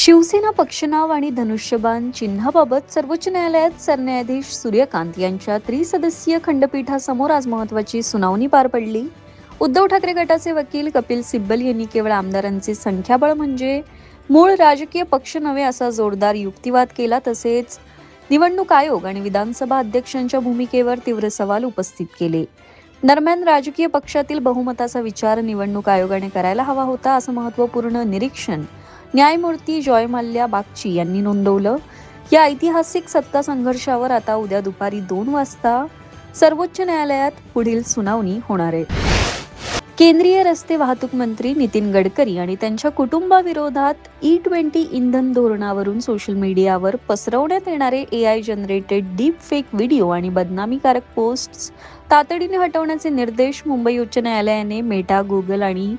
शिवसेना पक्षनाव आणि धनुष्यबाण चिन्हाबाबत सर्वोच्च न्यायालयात सरन्यायाधीश सूर्यकांत यांच्या त्रिसदस्यीय खंडपीठासमोर आज महत्त्वाची सुनावणी पार पडली. उद्धव ठाकरे गटाचे वकील कपिल सिब्बल यांनी केवळ आमदारांचे संख्याबळ म्हणजे मूळ राजकीय पक्ष नव्हे असा जोरदार युक्तिवाद केला. तसेच निवडणूक आयोग आणि विधानसभा अध्यक्षांच्या भूमिकेवर तीव्र सवाल उपस्थित केले. दरम्यान राजकीय पक्षातील बहुमताचा विचार निवडणूक आयोगाने करायला हवा होता असं महत्त्वपूर्ण निरीक्षण न्यायमूर्ती जॉय मल्ल्या बागची यांनी नोंदवलं. या ऐतिहासिक सत्ता संघर्षावर आता उद्या दुपारी 2 वाजता सर्वोच्च न्यायालयात पुढील सुनावणी होणार आहे. केंद्रीय रस्ते वाहतूक मंत्री नितीन गडकरी आणि त्यांच्या कुटुंबाविरोधात E20 इंधन धोरणावरून सोशल मीडियावर पसरवण्यात येणारे AI generated deep fake video आणि बदनामीकारक पोस्ट्स तातडीने हटवण्याचे निर्देश मुंबई उच्च न्यायालयाने मेटा, गुगल आणि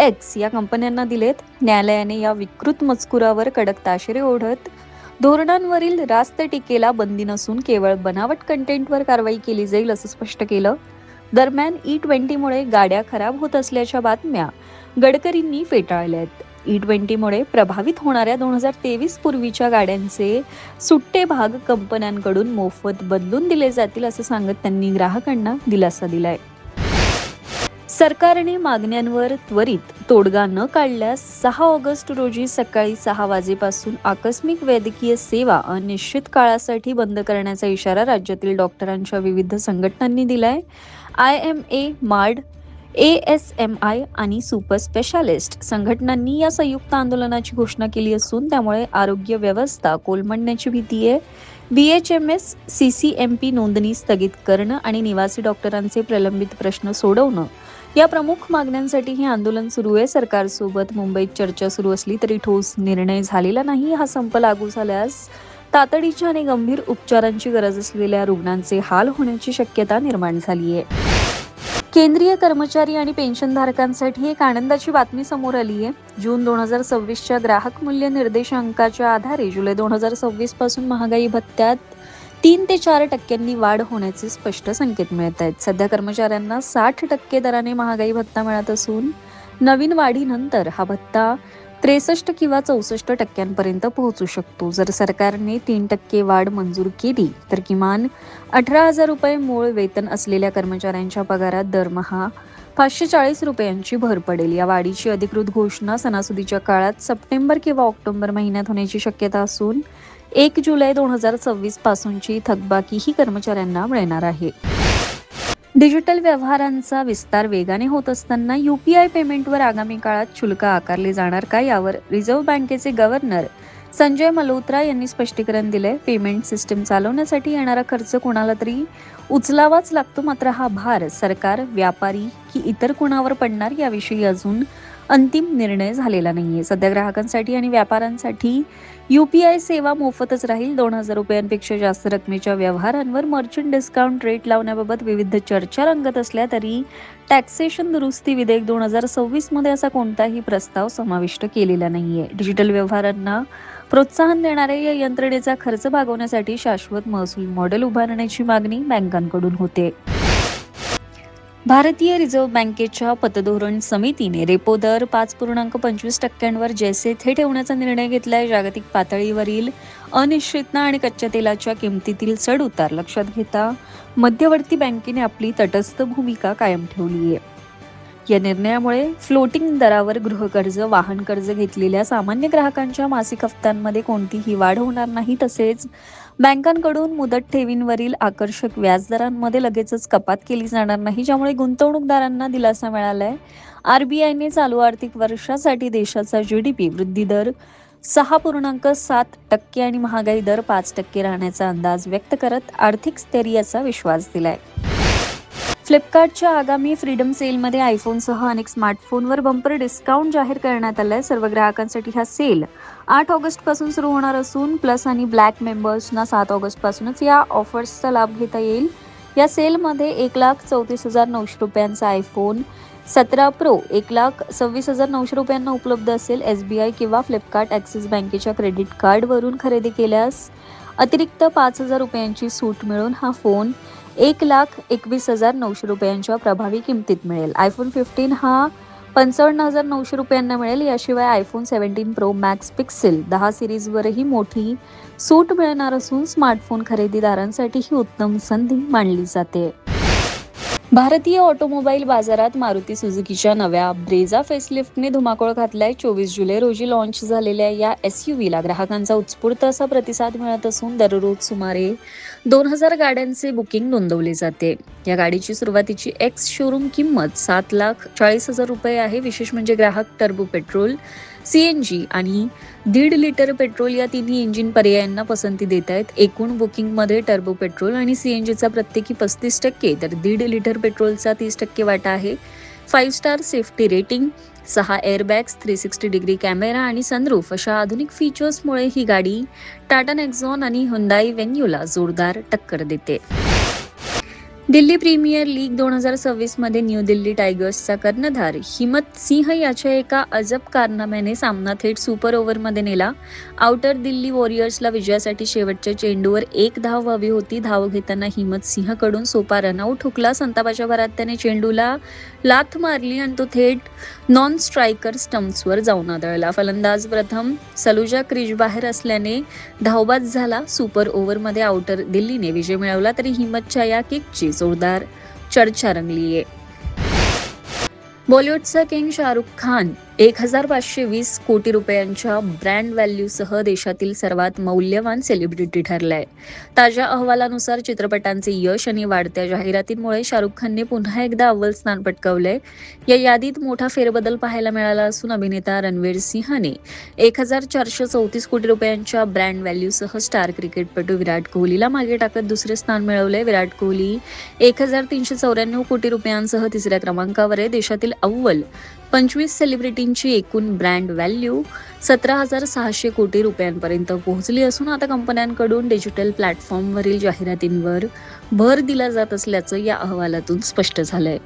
X या कंपन्यांना दिलेत. न्यायालयाने या विकृत मजकुरावर कडक ताशेरे ओढत धोरणांवरील रास्त टीकेला बंदी नसून केवळ बनावट कंटेंटवर कारवाई केली जाईल असं स्पष्ट केलं. दरम्यान E20 मुळे गाड्या खराब होत असल्याच्या बातम्या गडकरींनी फेटाळल्यात. E20 मुळे प्रभावित होणाऱ्या 2023 पूर्वीच्या गाड्यांचे सुट्टे भाग कंपन्यांकडून मोफत बदलून दिले जातील असं सांगत त्यांनी ग्राहकांना दिलासा दिलाय. सरकारने मागण्यांवर त्वरित तोडगा न काढल्यास 6 ऑगस्ट रोजी सकाळी 6 वाजेपासून आकस्मिक वैद्यकीय सेवा अनिश्चित काळासाठी बंद करण्याचा इशारा राज्यातील डॉक्टरांच्या विविध संघटनांनी दिलाय. IMA, MARD, ASMI आणि सुपर स्पेशालिस्ट संघटनांनी या संयुक्त आंदोलनाची घोषणा केली असून त्यामुळे आरोग्य व्यवस्था कोलमडण्याची भीती आहे. BHMS, CCMP नोंदणी स्थगित करणं आणि निवासी डॉक्टरांचे प्रलंबित प्रश्न सोडवणं या प्रमुख मागण्यांसाठी हे आंदोलन सुरू आहे. सरकारसोबत मुंबईत चर्चा सुरू असली तरी ठोस निर्णय झालेला नाही. हा संप लागू झाल्यास तातडीच्या आणि गंभीर उपचारांची गरज असलेल्या रुग्णांचे हाल होण्याची शक्यता निर्माण झाली आहे. केंद्रीय कर्मचारी आणि पेन्शनधारकांसाठी एक आनंदाची बातमी समोर आली आहे. जून 2026च्या ग्राहक मूल्य निर्देशांकाच्या आधारे जुलै 2026 पासून महागाई भत्त्यात 3 ते 4% वाढ होण्याचे स्पष्ट संकेत मिळत आहेत. सध्या कर्मचाऱ्यांना 60% दराने महागाई भत्ता मिळत असून नवीन वाढीनंतर हा भत्ता 63 किंवा 64% पोहोचू शकतो. जर सरकारने 3% वाढ मंजूर केली तर किमान 18,000 रुपये मूळ वेतन असलेल्या कर्मचाऱ्यांच्या पगारात दरमहा 540 रुपयांची भर पडेल. या वाढीची अधिकृत घोषणा सणासुदीच्या काळात सप्टेंबर किंवा ऑक्टोबर महिन्यात होण्याची शक्यता असून 1 जुलै 2026 पासूनची थकबाकीही कर्मचाऱ्यांना मिळणार आहे. डिजिटल व्यवहारांचा विस्तार वेगाने होत असताना UPI पेमेंटवर आगामी काळात शुल्क आकारले जाणार का यावर रिझर्व्ह बँकेचे गव्हर्नर संजय मल्होत्रा यांनी स्पष्टीकरण दिले. पेमेंट सिस्टीम चालवण्यासाठी येणारा खर्च कोणाला तरी उचलावाच लागतो, मात्र हा भार सरकार, व्यापारी की इतर कोणावर पडणार याविषयी अजून अंतिम निर्णय झालेला नाहीये. सध्या ग्राहकांसाठी आणि व्यापाऱ्यांसाठी UPI सेवा मोफतच राहील. 2,000 रुपयांपेक्षा जास्त रकमेच्या व्यवहारांवर मर्चंट डिस्काउंट रेट लावण्याबाबत विविध चर्चा रंगत असल्या तरी टॅक्सेशन दुरुस्ती विधेयक 2026 मध्ये असा कोणताही प्रस्ताव समाविष्ट केलेला नाहीये. डिजिटल व्यवहारांना प्रोत्साहन देणाऱ्या या यंत्रणेचा खर्च भागवण्यासाठी शाश्वत महसूल मॉडेल उभारण्याची मागणी बँकांकडून होते. भारतीय रिझर्व्ह बँकेच्या पतधोरण समितीने रेपो दर 5.25% जैसे थे ठेवण्याचा निर्णय घेतलाय. जागतिक पातळीवरील अनिश्चितता आणि कच्च्या तेलाच्या किमतीतील चढ-उतार लक्षात घेता मध्यवर्ती बँकेने आपली तटस्थ भूमिका कायम ठेवली आहे. या निर्णयामुळे फ्लोटिंग दरावर गृहकर्ज, वाहन कर्ज घेतलेल्या सामान्य ग्राहकांच्या मासिक हप्त्यांमध्ये कोणतीही वाढ होणार नाही. तसेच बँकांकडून मुदत ठेवींवरील आकर्षक व्याजदरांमध्ये लगेचच कपात केली जाणार नाही, ज्यामुळे गुंतवणूकदारांना दिलासा मिळालाय. RBIने चालू आर्थिक वर्षासाठी देशाचा GDP वृद्धी दर 6.7% आणि महागाई दर 5% राहण्याचा अंदाज व्यक्त करत आर्थिक स्थैर्याचा विश्वास दिलाय. फ्लिपकार्टच्या आगामी फ्रीडम सेलमध्ये आयफोनसह अनेक स्मार्टफोनवर बंपर डिस्काउंट जाहीर करण्यात आलाय. सर्व ग्राहकांसाठी हा सेल 8 ऑगस्ट पासून सुरू होणार असून प्लस आणि ब्लॅक मेंबर्सना 7 ऑगस्ट पासूनच या ऑफर्सचा लाभ घेता येईल. या सेलमध्ये 1,34,900 रुपयांचा आयफोन 17 प्रो 1,26,900 रुपयांना उपलब्ध असेल. SBI किंवा फ्लिपकार्ट ॲक्सिस बँकेच्या क्रेडिट कार्डवरून खरेदी केल्यास अतिरिक्त 5,000 रुपयांची सूट मिळून हा फोन 1,21,900 रुपयांच्या प्रभावी किमतीत मिळेल. आयफोन 15 हा 55,900 रुपयांना मिळेल. याशिवाय आयफोन 17 प्रो मॅक्स पिक्सेल 10 सिरीजवरही मोठी सूट मिळणार असून स्मार्टफोन खरेदीदारांसाठी ही उत्तम संधी मानली जाते. भारतीय ऑटोमोबाईल बाजारात मारुती सुझुकीच्या नव्या ब्रेझा फेसलिफ्टने धुमाकूळ घातलाय. 24 जुलै रोजी लॉन्च झालेल्या या एसयूव्हीला ग्राहकांचा उत्स्फूर्त असा प्रतिसाद मिळत असून दररोज सुमारे 2,000 गाड्यांचे बुकिंग नोंदवले जाते. या गाडीची सुरुवातीची एक्स शोरूम किंमत 7,40,000 रुपये आहे. विशेष म्हणजे ग्राहक टर्बो पेट्रोल, सीएनजी आणि 1.5 लिटर पेट्रोल या तिन्ही इंजिन पर्यायांना पसंती देत आहेत. एकूण बुकिंगमध्ये टर्बो पेट्रोल आणि सीएनजीचा प्रत्येकी 35%, तर 1.5 लिटर पेट्रोलचा 30% वाटा आहे. 5 star safety rating, 6 airbags, 360 degree camera आणि सनरूफ अशा आधुनिक फीचर्समुळे ही गाडी टाटा नेक्सॉन आणि हुंदाई वेन्यूला जोरदार टक्कर देते. दिल्ली प्रीमियर लीग 2026 मध्ये न्यू दिल्ली टायगर्सचा कर्णधार हिम्मत सिंह याच्या एका अजब कारनाम्याने सामना थेट सुपर ओव्हरमध्ये नेला. आउटर दिल्ली वॉरियर्सला विजयासाठी शेवटच्या चेंडूवर 1 धाव हवी होती. धाव घेताना हिम्मत सिंहकडून सोपा रनआउट हुकला. संतापाच्या भरात त्याने चेंडूला लाथ मारली आणि तो थेट नॉन स्ट्रायकर स्टम्प्सवर जाऊन आदळला. फलंदाज प्रथम सलुजा क्रीजबाहेर असल्याने धावबाद झाला. सुपर ओव्हरमध्ये आउटर दिल्लीने विजय मिळवला, तरी हिम्मतच्या या किकची जोरदार चर्चा रंगलीये. बॉलिवूडचा किंग शाहरुख खान 1,520 कोटी रुपयांच्या ब्रँड व्हॅल्यूसह देशातील सर्वात मौल्यवान सेलिब्रिटी ठरलाय. ताज्या अहवालानुसार चित्रपटांचे यश आणि वाढत्या जाहिरातींमुळे शाहरुख खानने पुन्हा एकदा अव्वल स्थान पटकावलंय. या यादीत मोठा फेरबदल पाहायला मिळाला असून अभिनेता रणवीर सिंहने 1,434 कोटी रुपयांच्या ब्रँड व्हॅल्यूसह स्टार क्रिकेटपटू विराट कोहलीला मागे टाकत दुसरे स्थान मिळवले. विराट कोहली 1,394 कोटी रुपयांसह तिसऱ्या क्रमांकावर आहे. देशातील अव्वल 25 सेलिब्रिटींची एकूण ब्रँड व्हॅल्यू 17,600 कोटी रुपयांपर्यंत पोहोचली असून आता कंपन्यांकडून डिजिटल प्लॅटफॉर्मवरील जाहिरातींवर भर दिला जात असल्याचं या अहवालातून स्पष्ट झालंय.